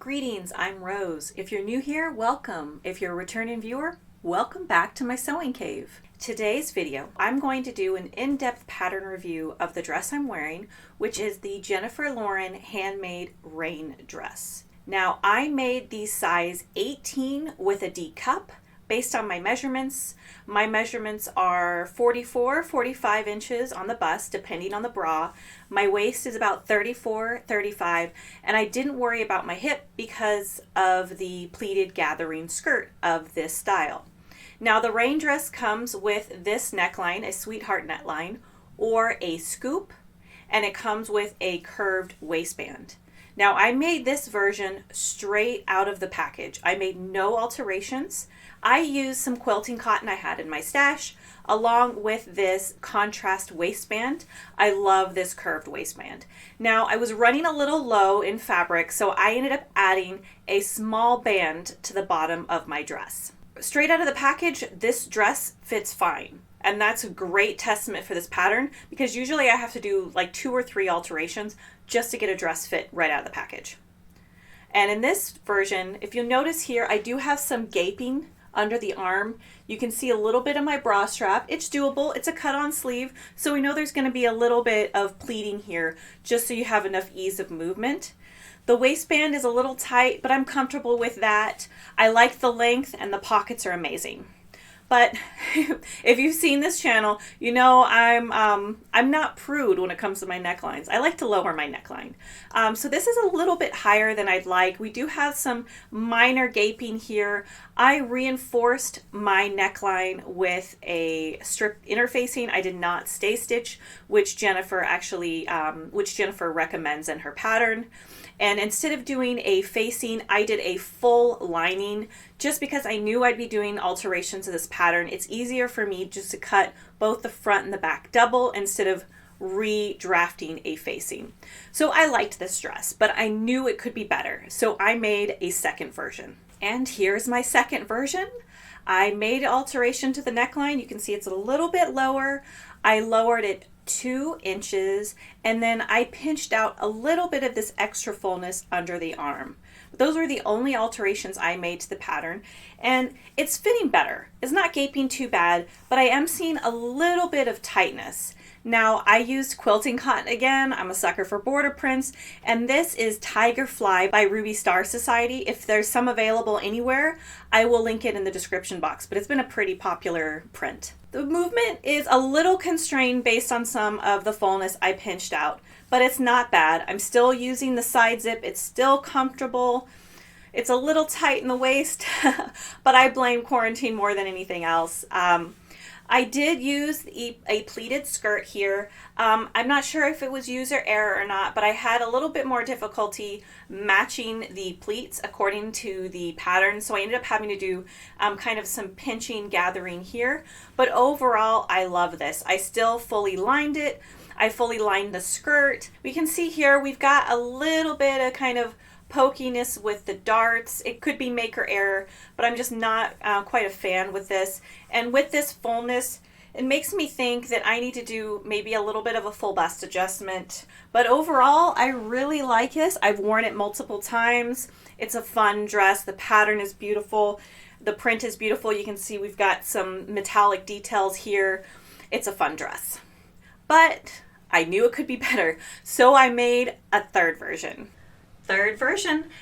Greetings, I'm Rose. If you're new here, welcome. If you're a returning viewer, welcome back to my sewing cave. Today's video, I'm going to do an in-depth pattern review of the dress I'm wearing, which is the Lauren Handmade Raine Dress. Now, I made the size 18 with a D cup based on my measurements. My measurements are 45 inches on the bust, depending on the bra. My waist is about 35, and I didn't worry about my hip because of the pleated gathering skirt of this style. Now, the Raine dress comes with this neckline, a sweetheart neckline, or a scoop, and it comes with a curved waistband. Now, I made this version straight out of the package. I made no alterations. I used some quilting cotton I had in my stash, along with this contrast waistband. I love this curved waistband. Now, I was running a little low in fabric, so I ended up adding a small band to the bottom of my dress. Straight out of the package, this dress fits fine. And that's a great testament for this pattern, because usually I have to do like 2 or 3 alterations just to get a dress fit right out of the package. And in this version, if you'll notice here, I do have some gaping under the arm. You can see a little bit of my bra strap. It's doable. It's a cut-on sleeve, so we know there's going to be a little bit of pleating here just so you have enough ease of movement. The waistband is a little tight, but I'm comfortable with that. I like the length, and the pockets are amazing. But if you've seen this channel, you know I'm not prude when it comes to my necklines. I like to lower my neckline. So this is a little bit higher than I'd like. We do have some minor gaping here. I reinforced my neckline with a strip interfacing. I did not stay stitch, which Jennifer recommends in her pattern. And instead of doing a facing, I did a full lining just because I knew I'd be doing alterations of this pattern. It's easier for me just to cut both the front and the back double instead of redrafting a facing. So I liked this dress, but I knew it could be better. So I made a second version. And here's my second version. I made an alteration to the neckline. You can see it's a little bit lower. I lowered it 2 inches, and then I pinched out a little bit of this extra fullness under the arm. Those are the only alterations I made to the pattern, and it's fitting better. It's not gaping too bad, but I am seeing a little bit of tightness. Now, I used quilting cotton again. I'm a sucker for border prints, and this is Tiger Fly by Ruby Star Society. If there's some available anywhere, I will link it in the description box, but it's been a pretty popular print. The movement is a little constrained based on some of the fullness I pinched out, but it's not bad. I'm still using the side zip. It's still comfortable. It's a little tight in the waist, but I blame quarantine more than anything else. I did use a pleated skirt here. I'm not sure if it was user error or not, but I had a little bit more difficulty matching the pleats according to the pattern. So I ended up having to do kind of some pinching, gathering here. But overall, I love this. I still fully lined it. I fully lined the skirt. We can see here we've got a little bit of kind of pokiness with the darts. It could be maker error, but I'm just not quite a fan with this. And with this fullness, it makes me think that I need to do maybe a little bit of a full bust adjustment. But overall, I really like this. I've worn it multiple times. It's a fun dress. The pattern is beautiful. The print is beautiful. You can see we've got some metallic details here. It's a fun dress. But I knew it could be better, so I made a third version.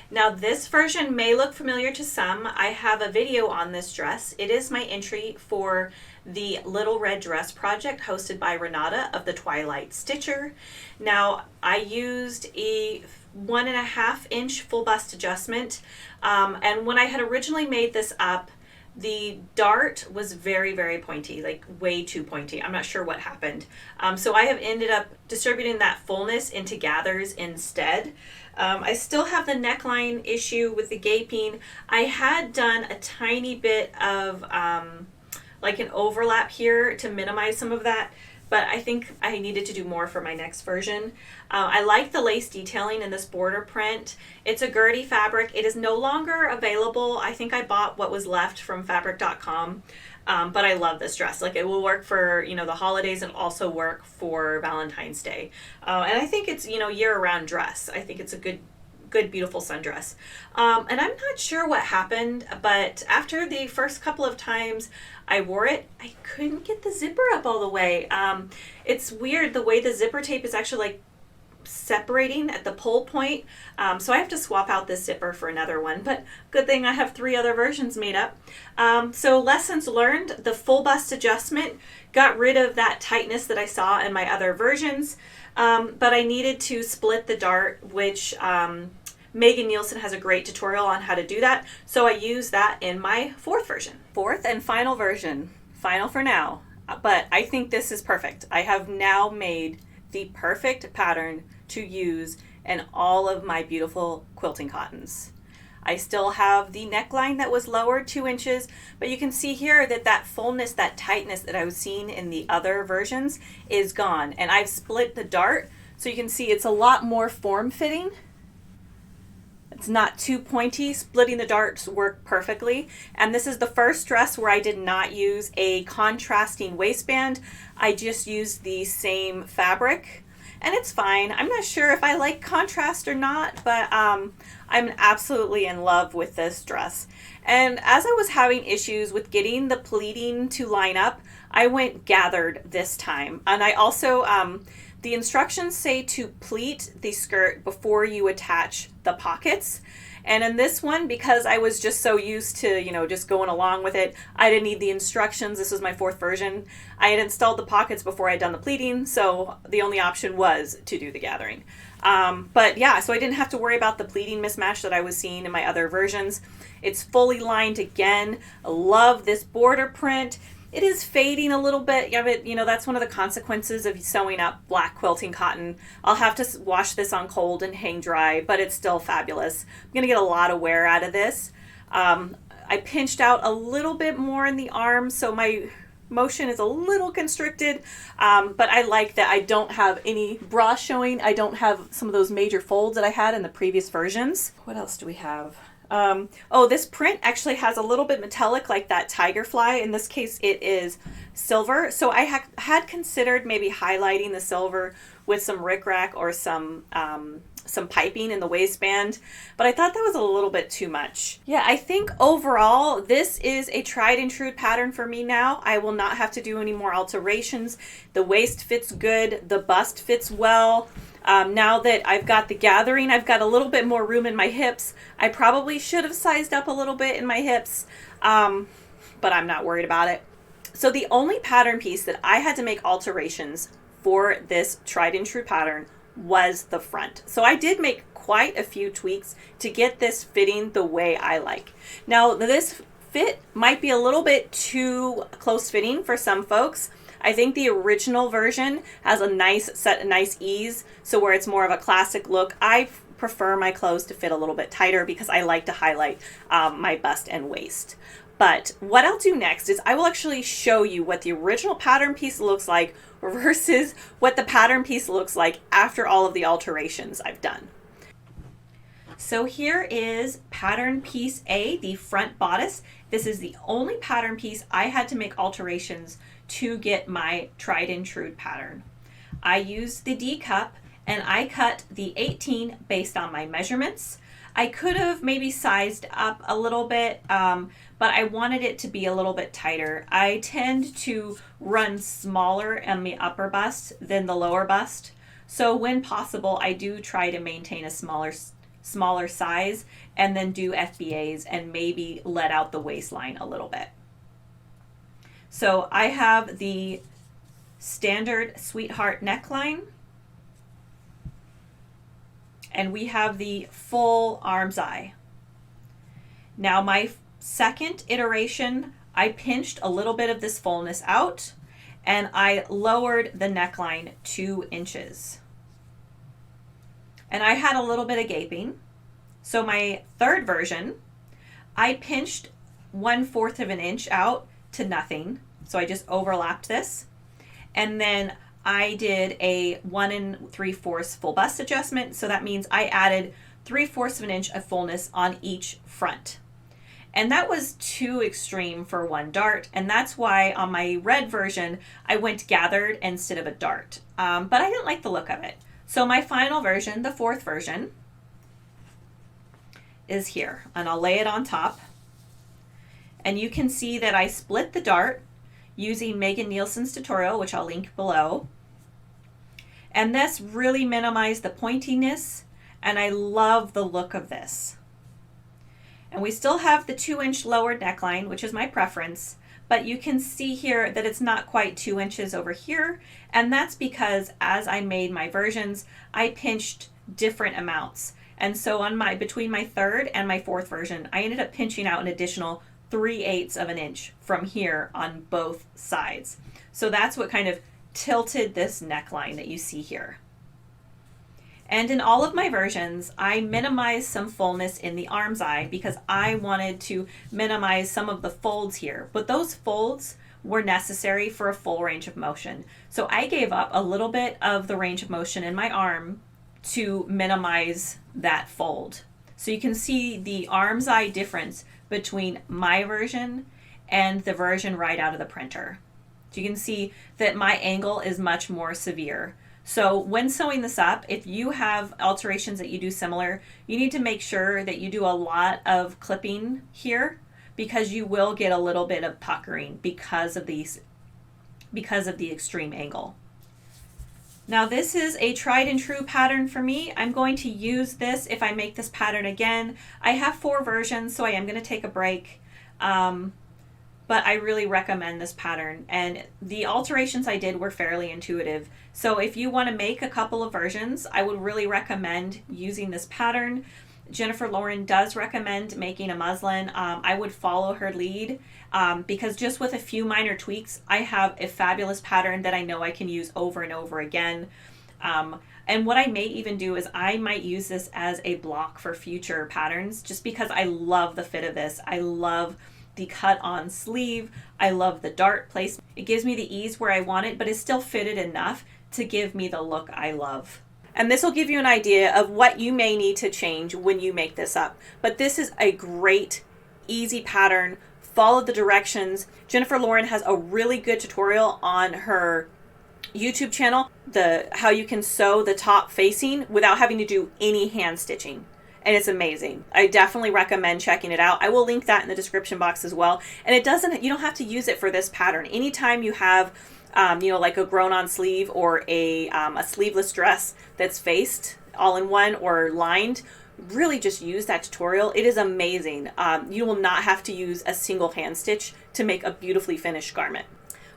Now, this version may look familiar to some. I have a video on this dress. It is my entry for the Little Red Dress project hosted by Renata of the Twilight Stitcher. Now, I used a 1.5 inch full bust adjustment, and when I had originally made this up, the dart was very, very pointy, like way too pointy. I'm not sure what happened. So I have ended up distributing that fullness into gathers instead. I still have the neckline issue with the gaping. I had done a tiny bit of like an overlap here to minimize some of that, but I think I needed to do more for my next version. I like the lace detailing in this border print. It's a Gertie fabric. It is no longer available. I think I bought what was left from fabric.com, but I love this dress. Like, it will work for, you know, the holidays and also work for Valentine's Day. And I think it's, you know, year-round dress. I think it's a good good, beautiful sundress. And I'm not sure what happened, but after the first couple of times I wore it, I couldn't get the zipper up all the way. It's weird the way the zipper tape is actually like separating at the pull point. So I have to swap out this zipper for another one, but good thing I have 3 other versions made up. So lessons learned, the full bust adjustment got rid of that tightness that I saw in my other versions. But I needed to split the dart, which Megan Nielsen has a great tutorial on how to do that. So I used that in my 4th version. 4th and final version, final for now, but I think this is perfect. I have now made the perfect pattern to use in all of my beautiful quilting cottons. I still have the neckline that was lowered 2 inches, but you can see here that that fullness, that tightness that I was seeing in the other versions is gone. And I've split the dart, so you can see it's a lot more form-fitting. It's not too pointy. Splitting the darts work perfectly. And this is the first dress where I did not use a contrasting waistband. I just used the same fabric. And it's fine. I'm not sure if I like contrast or not, but I'm absolutely in love with this dress. And as I was having issues with getting the pleating to line up, I went gathered this time. And I also, the instructions say to pleat the skirt before you attach the pockets. And in this one, because I was just so used to, you know, just going along with it, I didn't need the instructions. This was my 4th version. I had installed the pockets before I had done the pleating, so the only option was to do the gathering. But yeah, so I didn't have to worry about the pleating mismatch that I was seeing in my other versions. It's fully lined again. I love this border print. It is fading a little bit. Yeah, but you know, that's one of the consequences of sewing up black quilting cotton. I'll have to wash this on cold and hang dry, but it's still fabulous. I'm going to get a lot of wear out of this. I pinched out a little bit more in the arm, so my motion is a little constricted, but I like that I don't have any bra showing. I don't have some of those major folds that I had in the previous versions. What else do we have? Oh, this print actually has a little bit metallic like that tiger fly. In this case, it is silver. So I had considered maybe highlighting the silver with some rickrack or some piping in the waistband, but I thought that was a little bit too much. Yeah, I think overall, this is a tried and true pattern for me now. I will not have to do any more alterations. The waist fits good. The bust fits well. Now that I've got the gathering, I've got a little bit more room in my hips. I probably should have sized up a little bit in my hips, but I'm not worried about it. So the only pattern piece that I had to make alterations for this tried and true pattern was the front. So I did make quite a few tweaks to get this fitting the way I like. Now this fit might be a little bit too close fitting for some folks. I think the original version has a nice ease, so where it's more of a classic look. I prefer my clothes to fit a little bit tighter because I like to highlight my bust and waist. But what I'll do next is I will actually show you what the original pattern piece looks like versus what the pattern piece looks like after all of the alterations I've done. So here is pattern piece A, the front bodice. This is the only pattern piece I had to make alterations to get my tried and true pattern. I used the D cup and I cut the 18 based on my measurements. I could have maybe sized up a little bit, but I wanted it to be a little bit tighter. I tend to run smaller on the upper bust than the lower bust. So when possible, I do try to maintain a smaller size and then do FBAs and maybe let out the waistline a little bit. So I have the standard sweetheart neckline, and we have the full arm's eye. Now my second iteration, I pinched a little bit of this fullness out and I lowered the neckline 2 inches. And I had a little bit of gaping. So my third version, I pinched 1/4 of an inch out to nothing. So I just overlapped this. And then I did a 1 3/4 full bust adjustment. So that means I added 3/4 of an inch of fullness on each front. And that was too extreme for one dart. And that's why on my red version, I went gathered instead of a dart. But I didn't like the look of it. So my final version, the 4th version, is here, and I'll lay it on top. And you can see that I split the dart using Megan Nielsen's tutorial, which I'll link below. And this really minimized the pointiness, and I love the look of this. And we still have the 2-inch lower neckline, which is my preference, but you can see here that it's not quite 2 inches over here, and that's because as I made my versions, I pinched different amounts. And so on between my third and my fourth version, I ended up pinching out an additional 3/8 of an inch from here on both sides. So that's what kind of tilted this neckline that you see here. And in all of my versions, I minimized some fullness in the arm's eye because I wanted to minimize some of the folds here. But those folds were necessary for a full range of motion. So I gave up a little bit of the range of motion in my arm to minimize that fold. So you can see the arm's eye difference between my version and the version right out of the printer. So you can see that my angle is much more severe. So when sewing this up, if you have alterations that you do similar, you need to make sure that you do a lot of clipping here because you will get a little bit of puckering because of the extreme angle. Now this is a tried and true pattern for me. I'm going to use this if I make this pattern again. I have 4 versions, so I am going to take a break. But I really recommend this pattern, and the alterations I did were fairly intuitive. So if you want to make a couple of versions, I would really recommend using this pattern. Jennifer Lauren does recommend making a muslin. I would follow her lead because just with a few minor tweaks, I have a fabulous pattern that I know I can use over and over again. And what I may even do is I might use this as a block for future patterns just because I love the fit of this. I love the cut on sleeve. I love the dart placement. It gives me the ease where I want it, but it's still fitted enough to give me the look I love. And this will give you an idea of what you may need to change when you make this up. But this is a great, easy pattern. Follow the directions. Jennifer Lauren has a really good tutorial on her YouTube channel, how you can sew the top facing without having to do any hand stitching. And it's amazing. I definitely recommend checking it out. I will link that in the description box as well. And you don't have to use it for this pattern. Anytime you have, like a grown-on sleeve or a sleeveless dress that's faced all in one or lined, really just use that tutorial. It is amazing. You will not have to use a single hand stitch to make a beautifully finished garment.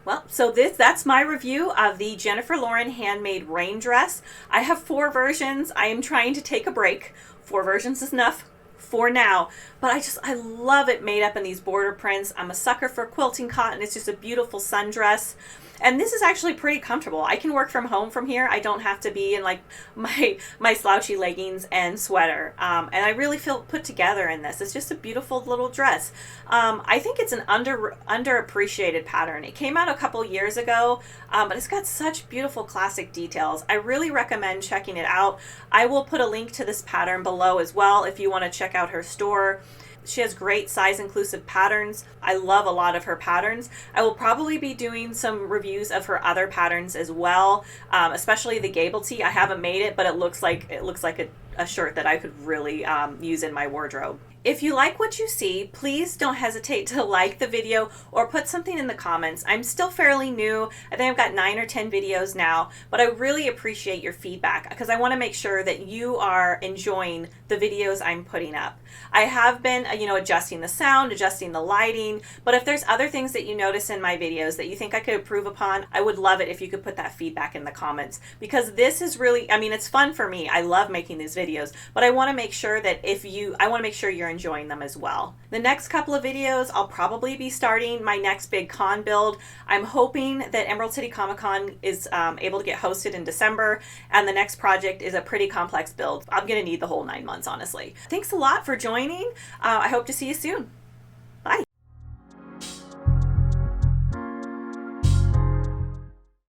Well, so that's my review of the Jennifer Lauren Handmade Raine Dress. I have 4 versions. I am trying to take a break. 4 versions is enough for now, but I love it made up in these border prints. I'm a sucker for quilting cotton. It's just a beautiful sundress. And this is actually pretty comfortable. I can work from home from here. I don't have to be in like my slouchy leggings and sweater. And I really feel put together in this. It's just a beautiful little dress. I think it's an underappreciated pattern. It came out a couple years ago, but it's got such beautiful classic details. I really recommend checking it out. I will put a link to this pattern below as well if you want to check out her store. She has great size inclusive patterns. I love a lot of her patterns. I will probably be doing some reviews of her other patterns as well, especially the gable tee. I haven't made it, but it looks like a shirt that I could really use in my wardrobe. If you like what you see, please don't hesitate to like the video or put something in the comments. I'm still fairly new. I think I've got 9 or 10 videos now, but I really appreciate your feedback because I want to make sure that you are enjoying the videos I'm putting up. I have been, adjusting the sound, adjusting the lighting, but if there's other things that you notice in my videos that you think I could improve upon, I would love it if you could put that feedback in the comments because this is really, it's fun for me. I love making these videos, but I want to make sure that you're enjoying them as well. The next couple of videos, I'll probably be starting my next big con build. I'm hoping that Emerald City Comic Con is able to get hosted in December, and the next project is a pretty complex build. I'm going to need the whole 9 months, honestly. Thanks a lot for joining. I hope to see you soon.